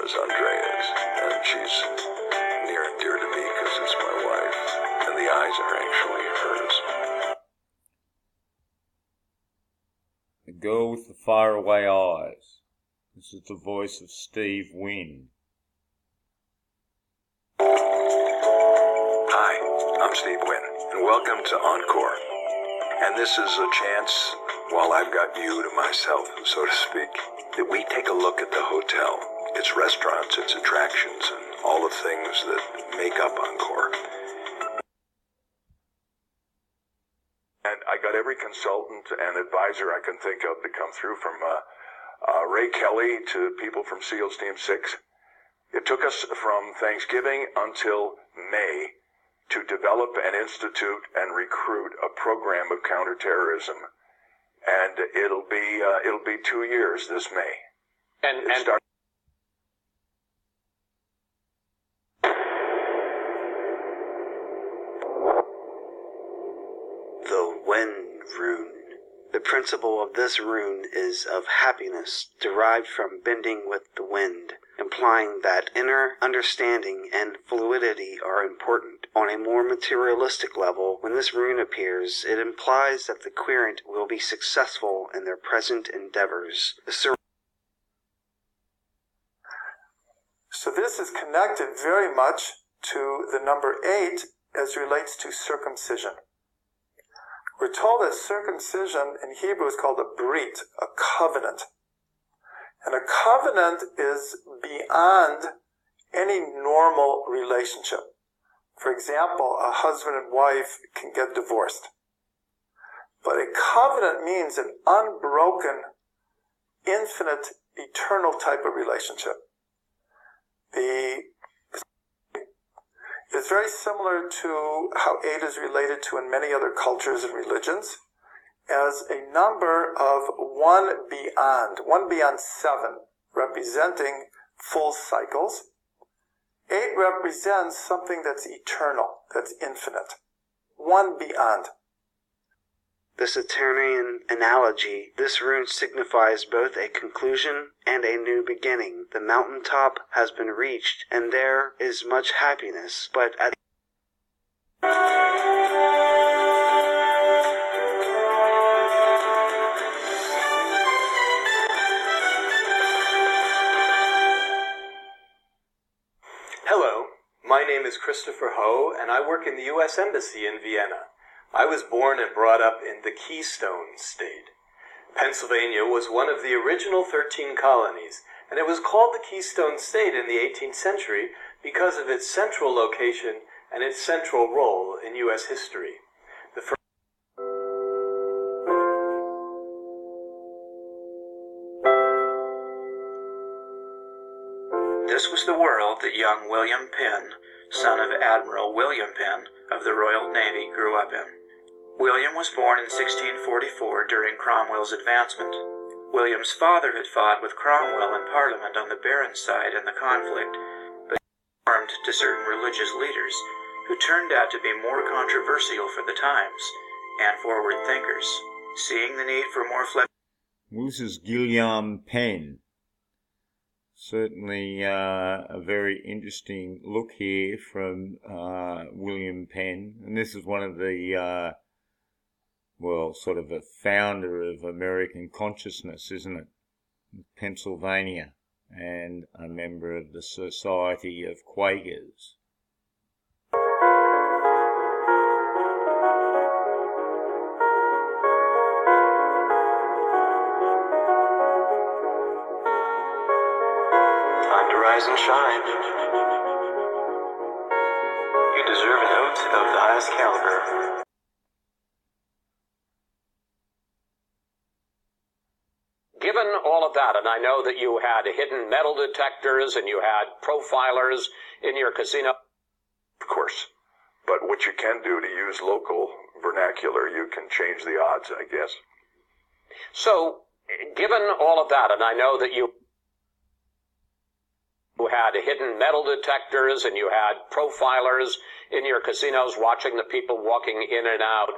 is Andrea's, and she's near and dear to me because it's my wife, and the eyes are actually hers. The girl with the faraway eyes. This is the voice of Steve Wynn. Hi, I'm Steve Wynn, and welcome to Encore. And this is a chance, while I've got you to myself, so to speak, that we take a look at the hotel, its restaurants, its attractions, and all the things that make up Encore. And I got every consultant and advisor I can think of to come through, from Ray Kelly to people from SEALs Team 6. It took us from Thanksgiving until May to develop and institute and recruit a program of counterterrorism, and it'll be 2 years this May. The Wynn rune. The principle of this rune is of happiness, derived from bending with the wind, implying that inner understanding and fluidity are important. On a more materialistic level, when this rune appears, it implies that the querent will be successful in their present endeavors. So this is connected very much to the number 8 as relates to circumcision. We're told that circumcision in Hebrew is called a brit, a covenant. And a covenant is beyond any normal relationship. For example, a husband and wife can get divorced. But a covenant means an unbroken, infinite, eternal type of relationship. It's very similar to how 8 is related to in many other cultures and religions as a number of 1 beyond 7, representing full cycles. 8 represents something that's eternal, that's infinite. 1 beyond. The Saturnian analogy, this rune signifies both a conclusion and a new beginning. The mountaintop has been reached, and there is much happiness, but at Hello, my name is Christopher Ho, and I work in the U.S. Embassy in Vienna. I was born and brought up in the Keystone State. Pennsylvania was one of the original 13 colonies, and it was called the Keystone State in the 18th century because of its central location and its central role in U.S. history. This was the world that young William Penn, son of Admiral William Penn of the Royal Navy, grew up in. William was born in 1644 during Cromwell's advancement. William's father had fought with Cromwell in Parliament on the Baron's side in the conflict, but warmed to certain religious leaders who turned out to be more controversial for the times and forward thinkers. Seeing the need for more Well, this is Guillaume Penn. Certainly a very interesting look here from William Penn. And this is one of the, sort of a founder of American consciousness, isn't it? Pennsylvania, and a member of the Society of Quakers. rise and shine. You deserve a note of the highest caliber. Given all of that, and I know that you had hidden metal detectors and you had profilers in your casino. Of course. But what you can do to use local vernacular, you can change the odds, I guess. So, given all of that, and I know that you had hidden metal detectors and you had profilers in your casinos watching the people walking in and out,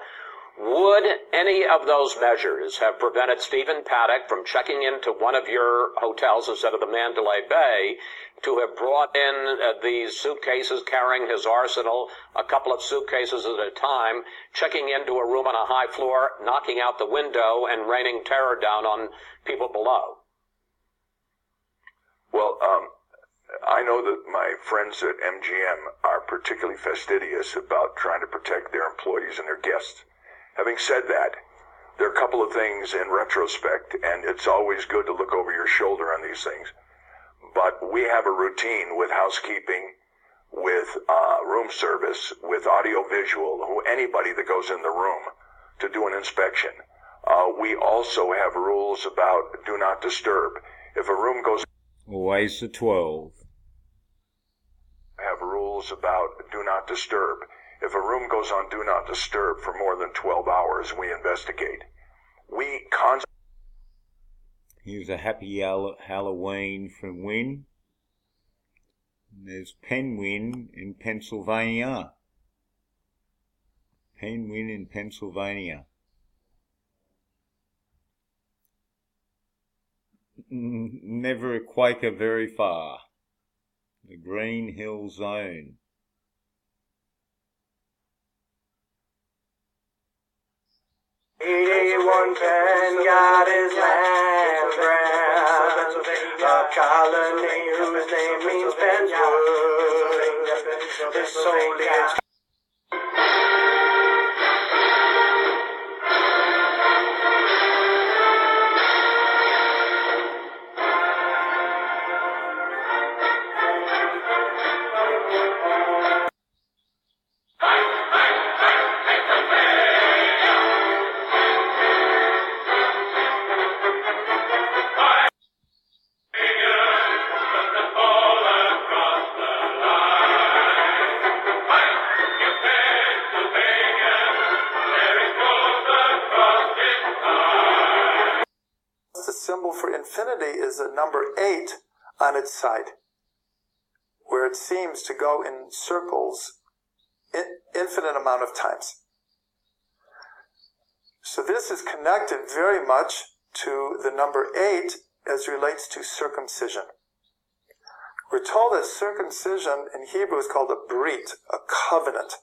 would any of those measures have prevented Stephen Paddock from checking into one of your hotels instead of the Mandalay Bay to have brought in these suitcases carrying his arsenal, a couple of suitcases at a time, checking into a room on a high floor, knocking out the window, and raining terror down on people below? Well, I know that my friends at MGM are particularly fastidious about trying to protect their employees and their guests. Having said that, there are a couple of things in retrospect, and it's always good to look over your shoulder on these things. But we have a routine with housekeeping, with room service, with audio-visual, anybody that goes in the room to do an inspection. We also have rules about do not disturb. If a room goes... Always the 12. Have rules about do not disturb. If a room goes on do not disturb for more than 12 hours, we investigate. We constantly... Here's a happy Halloween from Wynn. There's Penn in Pennsylvania. Penn in Pennsylvania. Never a Quaker very far. The Green Hill Zone. One Penn got his land grant, a colony whose name means Pennswood. His soul is... Symbol for infinity is a number 8 on its side, where it seems to go in circles infinite amount of times. So this is connected very much to the number 8 as relates to circumcision. We're told that circumcision in Hebrew is called a brit, a covenant.